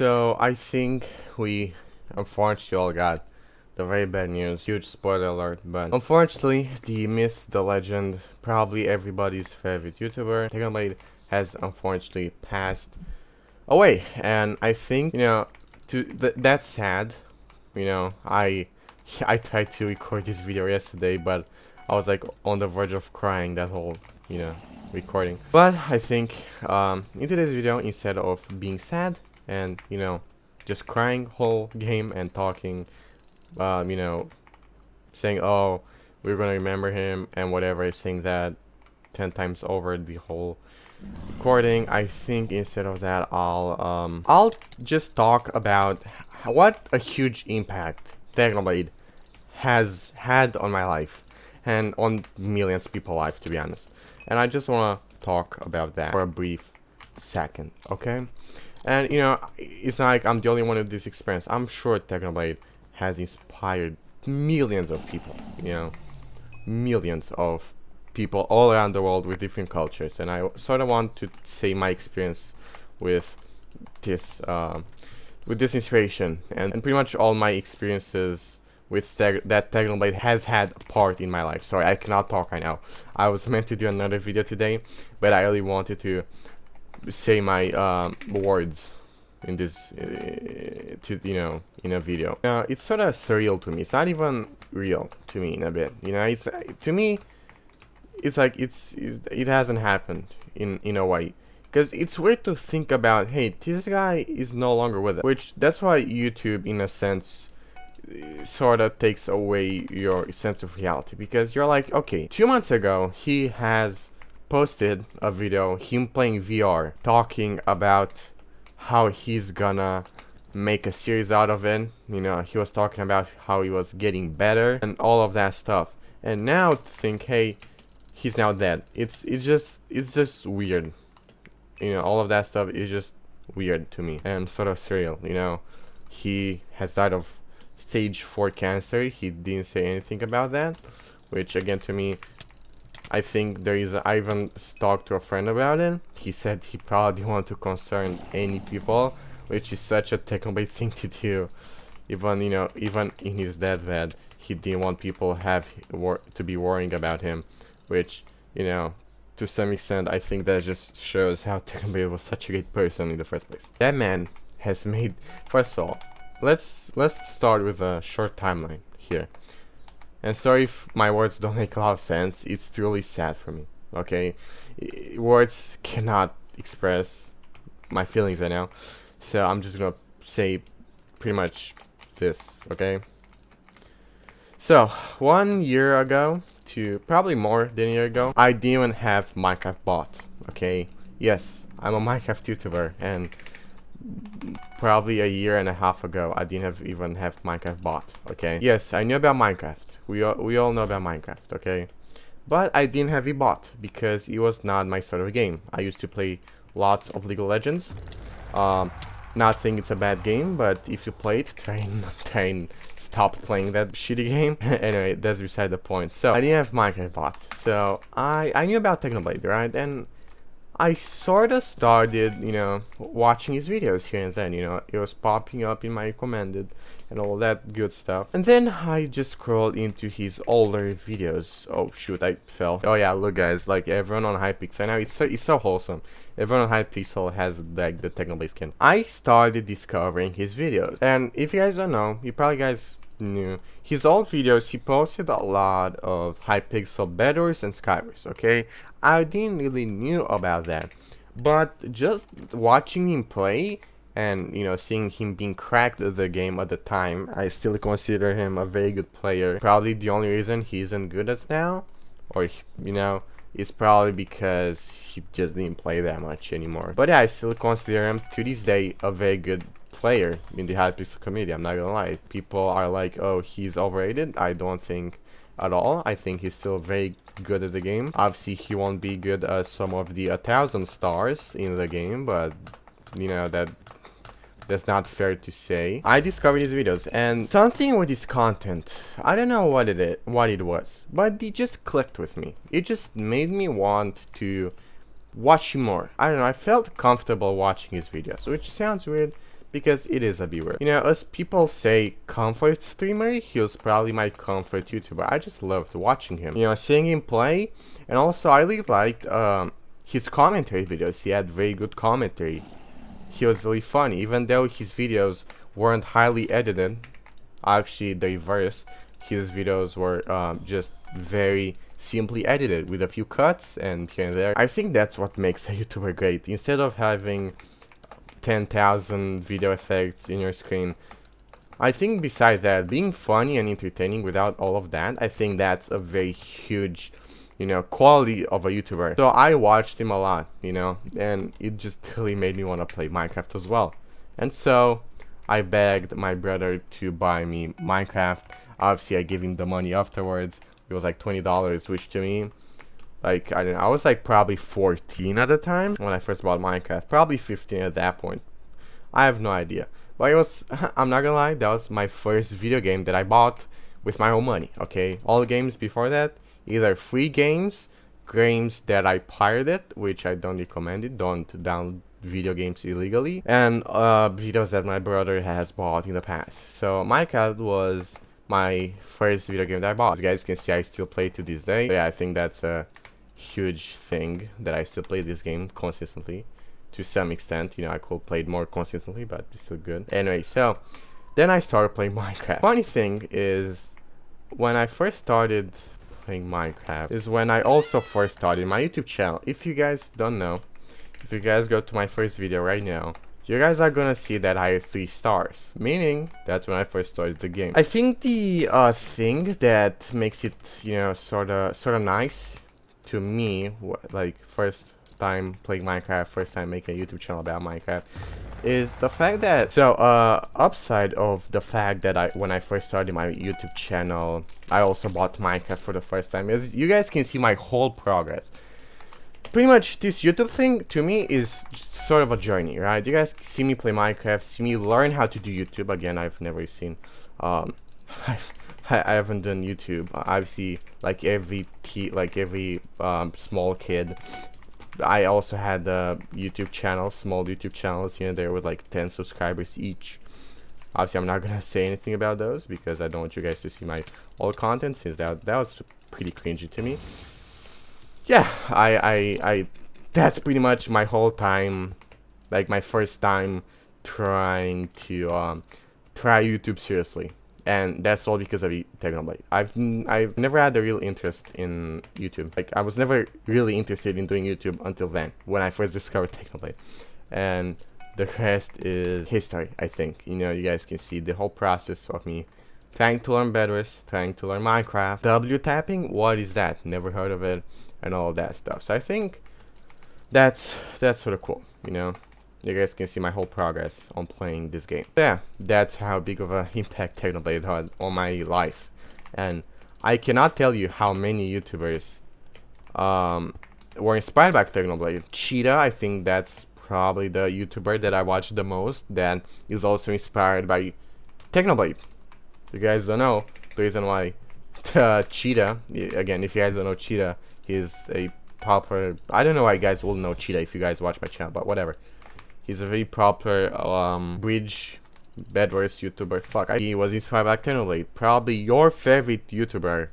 So I think we unfortunately all got the very bad news. Huge spoiler alert, but unfortunately the myth, the legend, probably everybody's favorite YouTuber, Technoblade, has unfortunately passed away. And I think, that's sad. I tried to record this video yesterday, but I was like on the verge of crying that whole, recording. But I think in today's video, instead of being sad and just crying whole game and talking, saying, oh, we're gonna remember him and whatever, saying that 10 times over the whole recording, I think instead of that I'll just talk about what a huge impact Technoblade has had on my life and on millions of people's life, to be honest. And I just want to talk about that for a brief second, okay? And it's not like I'm the only one with this experience. I'm sure Technoblade has inspired millions of people, millions of people all around the world with different cultures. And I sort of want to say my experience with this inspiration and pretty much all my experiences with that Technoblade has had a part in my life. Sorry, I cannot talk right now. I was meant to do another video today, but I really wanted to say my words in this in a video. It's sort of surreal to me. It's not even real to me in a bit. It's to me, it's like it hasn't happened in a way. Because it's weird to think about, hey, this guy is no longer with us. Which, that's why YouTube, in a sense, sort of takes away your sense of reality. Because you're like, okay, 2 months ago, he has posted a video, him playing VR, talking about how he's gonna make a series out of it. He was talking about how he was getting better and all of that stuff. And now to think, hey, he's now dead. It's just weird. All of that stuff is just weird to me and sort of surreal. He has died of stage 4 cancer. He didn't say anything about that, which again, to me, I think I even talked to a friend about it. He said he probably didn't want to concern any people, which is such a Technoblade thing to do. Even in his deathbed, he didn't want people to be worrying about him, which to some extent, I think that just shows how Technoblade was such a great person in the first place. That man has made... First of all, let's start with a short timeline here. And sorry if my words don't make a lot of sense. It's truly sad for me, okay? Words cannot express my feelings right now. So I'm just gonna say pretty much this, okay? So, 1 year ago, to probably more than a year ago, I didn't even have Minecraft bought, okay? Yes, I'm a Minecraft YouTuber, and probably a year and a half ago, I didn't even have Minecraft bought, okay? Yes, I knew about Minecraft. We all know about Minecraft, okay? But I didn't have it bought, because it was not my sort of game. I used to play lots of League of Legends. Not saying it's a bad game, but if you play it, try and stop playing that shitty game. Anyway, that's beside the point. So I didn't have Minecraft bought, so I knew about Technoblade, right? And I sort of started, watching his videos here and then. It was popping up in my recommended and all that good stuff. And then I just scrolled into his older videos. Oh shoot, I fell. Oh yeah, look guys, like everyone on Hypixel now, it's so wholesome. Everyone on Hypixel has like the Technoblade skin. I started discovering his videos, and if you guys don't know, you probably guys knew his old videos. He posted a lot of Hypixel betters and skywars, okay? I didn't really knew about that, but just watching him play and seeing him being cracked at the game at the time, I still consider him a very good player. Probably the only reason he isn't good as now, or is probably because he just didn't play that much anymore. But yeah, I still consider him to this day a very good player in the Hypixel community. I'm not gonna lie. People are like, oh, he's overrated. I don't think at all. I think he's still very good at the game. Obviously, he won't be good as some of the 1,000 stars in the game, but that's not fair to say. I discovered his videos, and something with his content, I don't know what it was, but it just clicked with me. It just made me want to watch him more. I don't know, I felt comfortable watching his videos, which sounds weird, because it is a viewer. You know, as people say comfort streamer, he was probably my comfort YouTuber. I just loved watching him, you know, seeing him play. And also I really liked his commentary videos. He had very good commentary. He was really funny, even though his videos weren't highly edited. Actually, the reverse. His videos were just very simply edited with a few cuts and here and there. I think that's what makes a YouTuber great. Instead of having 10,000 video effects in your screen, I think besides that, being funny and entertaining without all of that, I think that's a very huge, you know, quality of a YouTuber. So I watched him a lot, you know, and it just really made me want to play Minecraft as well. And so I begged my brother to buy me Minecraft. Obviously, I gave him the money afterwards. It was like $20, which to me, like, I don't know, I was like probably 14 at the time when I first bought Minecraft. Probably 15 at that point. I have no idea. But it was, I'm not gonna lie, that was my first video game that I bought with my own money, okay? All the games before that, either free games, games that I pirated, which I don't recommend it, don't download video games illegally, and videos that my brother has bought in the past. So Minecraft was my first video game that I bought. As you guys can see, I still play to this day. So yeah, I think that's a huge thing that I still play this game consistently to some extent. You know, I could play it more consistently, but it's still good. Anyway, so then I started playing Minecraft. Funny thing is, when I first started playing Minecraft is when I also first started my YouTube channel. If you guys don't know, if you guys go to my first video right now, you guys are gonna see that I have 3 stars, meaning that's when I first started the game. I think the thing that makes it, you know, sort of nice to me, like first time playing Minecraft, first time making a YouTube channel about Minecraft, is the fact that, so upside of the fact that when I first started my YouTube channel, I also bought Minecraft for the first time, is you guys can see my whole progress. Pretty much this YouTube thing to me is sort of a journey, right? You guys see me play Minecraft, see me learn how to do YouTube. Again, I've never seen I haven't done YouTube. Obviously, like every small kid, I also had YouTube channels, small YouTube channels here and there with like 10 subscribers each. Obviously, I'm not gonna say anything about those because I don't want you guys to see my old content, since that was pretty cringy to me. Yeah, I that's pretty much my whole time, like my first time trying to try YouTube seriously, and that's all because of Technoblade. I've never had a real interest in YouTube. Like, I was never really interested in doing YouTube until then, when I first discovered Technoblade, and the rest is history. I think, you know, you guys can see the whole process of me trying to learn Bedwars, trying to learn Minecraft. W tapping, what is that? Never heard of it, and all of that stuff. So I think that's sort of cool, you know. You guys can see my whole progress on playing this game. Yeah, that's how big of an impact Technoblade had on my life. And I cannot tell you how many YouTubers were inspired by Technoblade. Cheetah, I think that's probably the YouTuber that I watch the most that is also inspired by Technoblade. You guys don't know the reason why Cheetah, again, if you guys don't know Cheetah, he's a proper, I don't know why you guys will know Cheetah if you guys watch my channel, but whatever. He's a very popular bridge Bedwars YouTuber. Fuck, he was inspired by Technoblade. Probably your favorite YouTuber,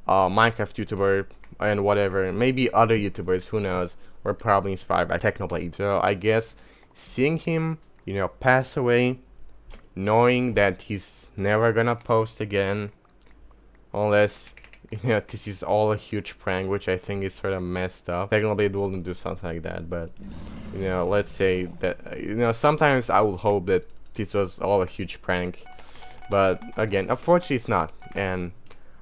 Minecraft YouTuber, and whatever, maybe other YouTubers, who knows, were probably inspired by Technoblade. So I guess seeing him, you know, pass away, knowing that he's never gonna post again, unless, you know, this is all a huge prank, which I think is sort of messed up. Technoblade wouldn't do something like that, but, you know, let's say that, you know, sometimes I would hope that this was all a huge prank, but again, unfortunately it's not. And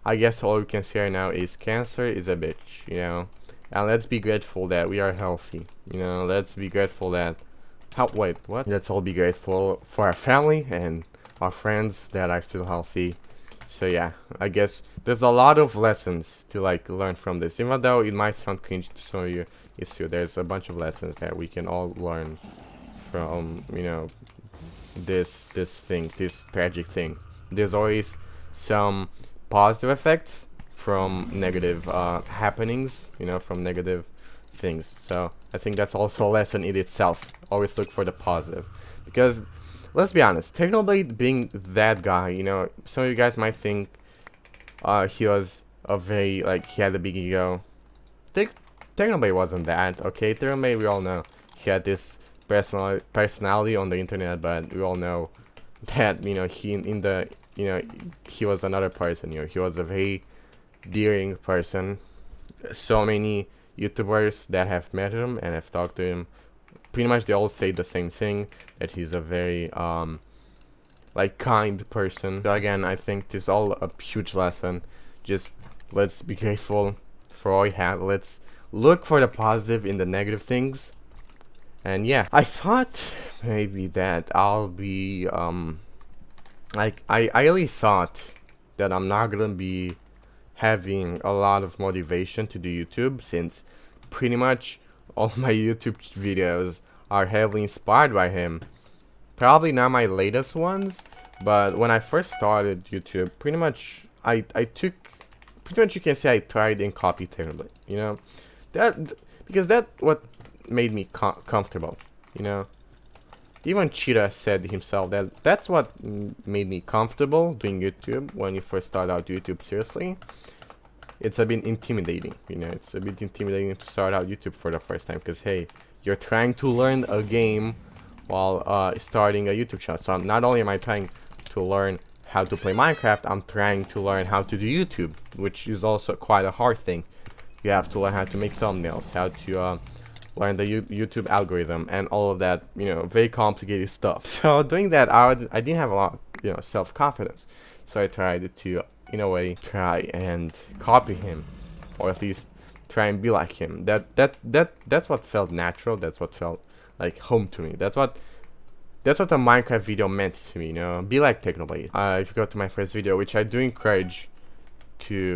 I guess all we can say right now is cancer is a bitch, you know, and let's be grateful that we are healthy, you know. Let's be grateful that, wait, what? Let's all be grateful for our family and our friends that are still healthy. So yeah, I guess there's a lot of lessons to like learn from this, even though it might sound cringe to some of you. It's true, there's a bunch of lessons that we can all learn from, you know, this tragic thing. There's always some positive effects from negative happenings, you know, from negative things. So I think that's also a lesson in itself. Always look for the positive, because let's be honest, Technoblade being that guy, you know, some of you guys might think he was a very, like, he had a big ego. Technoblade wasn't that, okay? Technoblade, we all know, he had this personality on the internet, but we all know that, you know, he was another person, you know, he was a very daring person. So many YouTubers that have met him and have talked to him, pretty much they all say the same thing, that he's a very like kind person. So again, I think this is all a huge lesson. Just let's be grateful for all we have. Let's look for the positive in the negative things. And yeah, I thought maybe that I'll be like I really thought that I'm not gonna be having a lot of motivation to do YouTube, since pretty much all my YouTube videos are heavily inspired by him. Probably not my latest ones, but when I first started YouTube, pretty much I took, pretty much you can say I tried and copied Technoblade, you know, because that what made me comfortable, you know. Even Cheetah said himself that that's what made me comfortable doing YouTube when you first start out YouTube seriously. It's a bit intimidating, you know, it's a bit intimidating to start out YouTube for the first time, because hey, you're trying to learn a game while starting a YouTube channel. So not only am I trying to learn how to play Minecraft, I'm trying to learn how to do YouTube, which is also quite a hard thing. You have to learn how to make thumbnails, how to learn the YouTube algorithm, and all of that, you know, very complicated stuff. So doing that, I didn't have a lot, you know, self-confidence. So I tried to, in a way, try and copy him, or at least try and be like him. That's what felt natural. That's what felt like home to me. That's what a Minecraft video meant to me, you know. Be like Technoblade. If you go to my first video, which I do encourage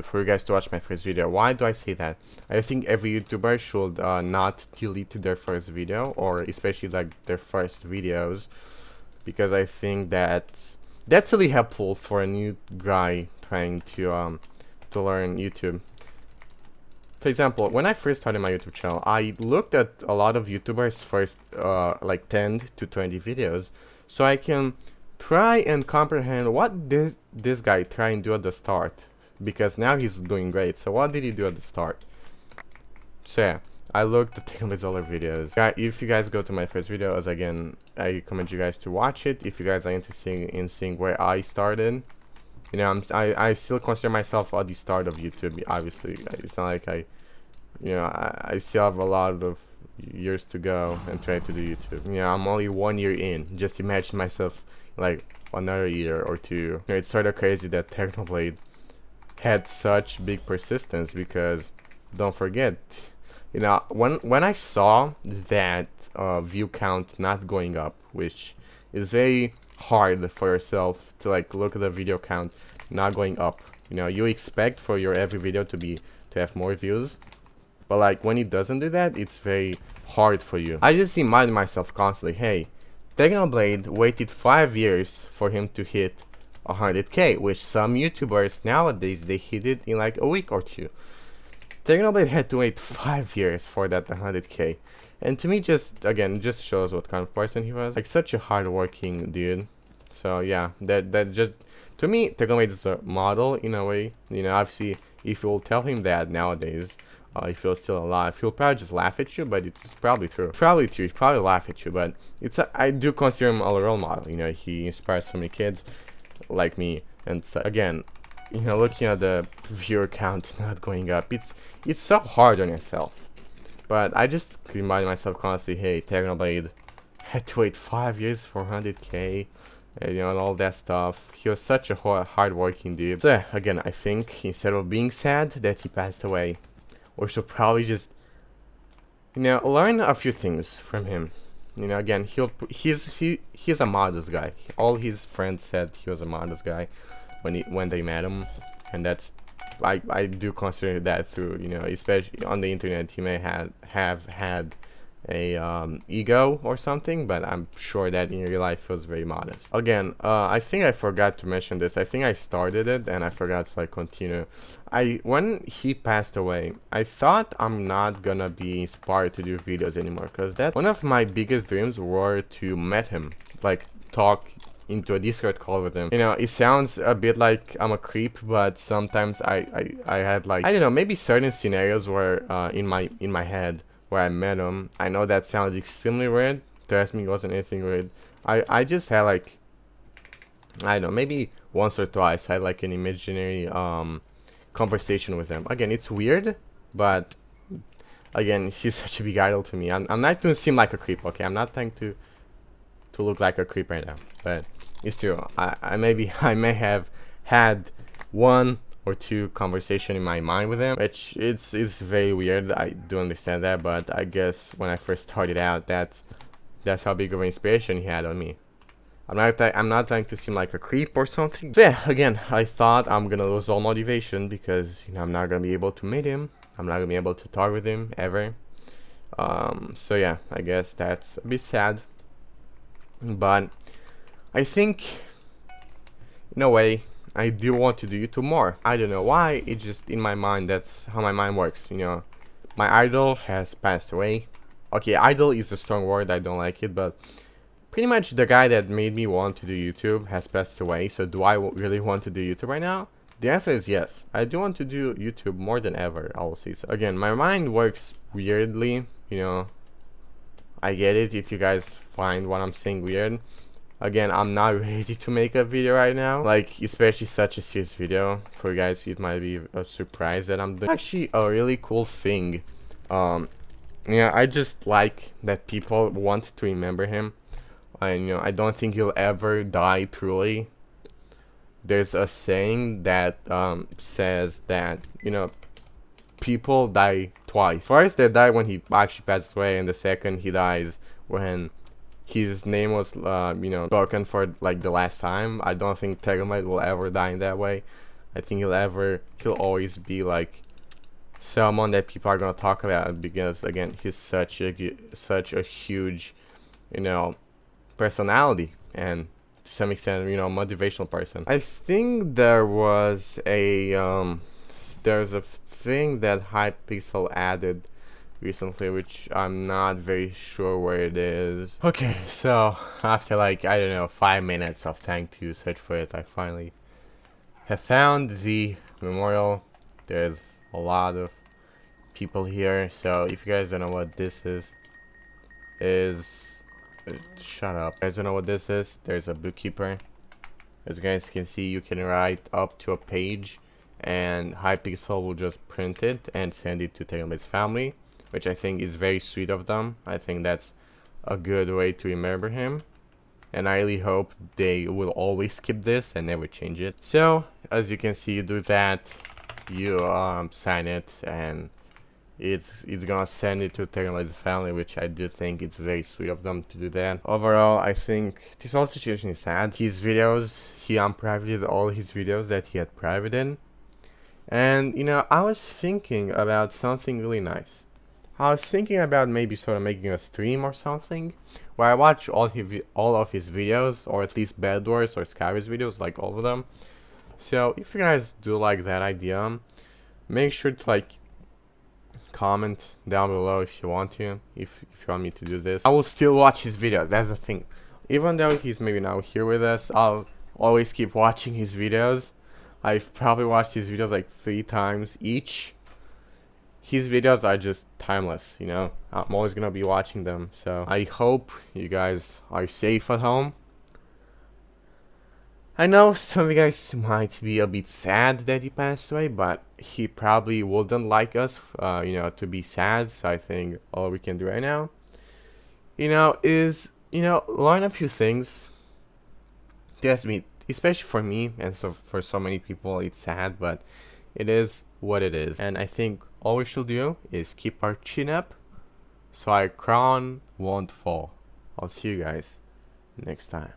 for you guys to watch my first video. Why do I say that? I think every YouTuber should not delete their first video, or especially like their first videos, because I think that's really helpful for a new guy trying to learn YouTube. For example, when I first started my YouTube channel, I looked at a lot of YouTubers' first like 10 to 20 videos, so I can try and comprehend what this guy tried and do at the start, because now he's doing great. So what did he do at the start? So yeah, I looked at Technoblade's other videos. If you guys go to my first videos, again, I recommend you guys to watch it if you guys are interested in seeing where I started. You know, I still consider myself at the start of YouTube. Obviously, it's not like I still have a lot of years to go and try to do YouTube. You know, I'm only 1 year in. Just imagine myself like another year or two. You know, it's sort of crazy that Technoblade had such big persistence, because don't forget, you know, when I saw that view count not going up, which is very hard for yourself to like look at the video count not going up. You know, you expect for your every video to have more views, but like when it doesn't do that, it's very hard for you. I just remind myself constantly, hey, Technoblade waited 5 years for him to hit 100k, which some YouTubers nowadays, they hit it in like a week or two. Technoblade had to wait 5 years for that 100k, and to me, just shows what kind of person he was. Like, such a hard-working dude. So yeah, that just, to me, Technoblade is a model in a way. You know, obviously, if you'll tell him that nowadays, if you're still alive, he'll probably just laugh at you, but it's probably true. He'll probably laugh at you, but I do consider him a role model. You know, he inspires so many kids like me, and so, again, you know, looking at the viewer count not going up, it's so hard on yourself. But I just remind myself constantly, hey, Technoblade had to wait 5 years for 100k, you know, and all that stuff. He was such a hard-working dude. So yeah, again, I think instead of being sad that he passed away, we should probably just, you know, learn a few things from him. You know, again, he's a modest guy. All his friends said he was a modest guy when they met him, and that's, I do consider that too. You know, especially on the internet, he may have had a ego or something, but I'm sure that in real life he was very modest. Again, I think I forgot to mention this. I think I started it and I forgot to like continue. When he passed away, I thought I'm not gonna be inspired to do videos anymore, because that one of my biggest dreams were to meet him, like talk into a Discord call with him. You know, it sounds a bit like I'm a creep, but sometimes I had like, I don't know, maybe certain scenarios where in my head where I met him. I know that sounds extremely weird. Trust me, it wasn't anything weird. I just had like, I don't know, maybe once or twice had like an imaginary conversation with him. Again, it's weird, but again, he's such a big idol to me. I'm not going to seem like a creep, okay? I'm not trying to look like a creep right now, but it's true. I may have had one or two conversation in my mind with him, which it's very weird. I do understand that, but I guess when I first started out, that's how big of an inspiration he had on me. I'm not trying to seem like a creep or something. So yeah, again, I thought I'm gonna lose all motivation because, you know, I'm not gonna be able to meet him. I'm not gonna be able to talk with him ever. So yeah, I guess that's a bit sad. But I think, in a way, I do want to do YouTube more. I don't know why. It's just in my mind. That's how my mind works. You know, my idol has passed away. Okay, idol is a strong word. I don't like it, but pretty much the guy that made me want to do YouTube has passed away. So do I really want to do YouTube right now? The answer is yes. I do want to do YouTube more than ever, I will say so. Again, my mind works weirdly, you know. I get it if you guys find what I'm saying weird. Again, I'm not ready to make a video right now. Like, especially such a serious video. For you guys, it might be a surprise that I'm doing. Actually, a really cool thing. Yeah, I just like that people want to remember him. And, you know, I don't think he'll ever die truly. There's a saying that says that, you know, people die twice. First, they die when he actually passes away, and the second, he dies when his name was, you know, spoken for like the last time. I don't think Technoblade will ever die in that way. I think he'll always be like someone that people are gonna talk about because, again, he's such a huge, you know, personality and to some extent, you know, motivational person. I think there was a there's a thing that Hypixel added recently, which I'm not very sure where it is. Okay, so after like, I don't know, 5 minutes of trying to search for it, I finally have found the memorial. There's a lot of people here, so if you guys don't know what this is shut up. You guys don't know what this is? There's a bookkeeper. As you guys can see, you can write up to a page and Hypixel will just print it and send it to Technoblade's family, which I think is very sweet of them. I think that's a good way to remember him, and I really hope they will always keep this and never change it. So as you can see, you do that, you sign it, and it's gonna send it to Technoblade's family, which I do think it's very sweet of them to do that. Overall, I think this whole situation is sad. His videos, he unprivated all his videos that he had private in. And, you know, I was thinking about something really nice. I was thinking about maybe sort of making a stream or something where I watch all of his videos, or at least Bad Wars or Skyris videos, like all of them. So if you guys do like that idea, make sure to like comment down below if you want to, if you want me to do this. I will still watch his videos, that's the thing. Even though he's maybe now here with us, I'll always keep watching his videos. I've probably watched his videos like 3 times each. His videos are just timeless, you know. I'm always gonna be watching them. So I hope you guys are safe at home. I know some of you guys might be a bit sad that he passed away, but he probably wouldn't like us, you know, to be sad. So I think all we can do right now, you know, is, you know, learn a few things. Trust me, especially for me and so for so many people, it's sad, but it is what it is. And I think all we should do is keep our chin up so our crown won't fall. I'll see you guys next time.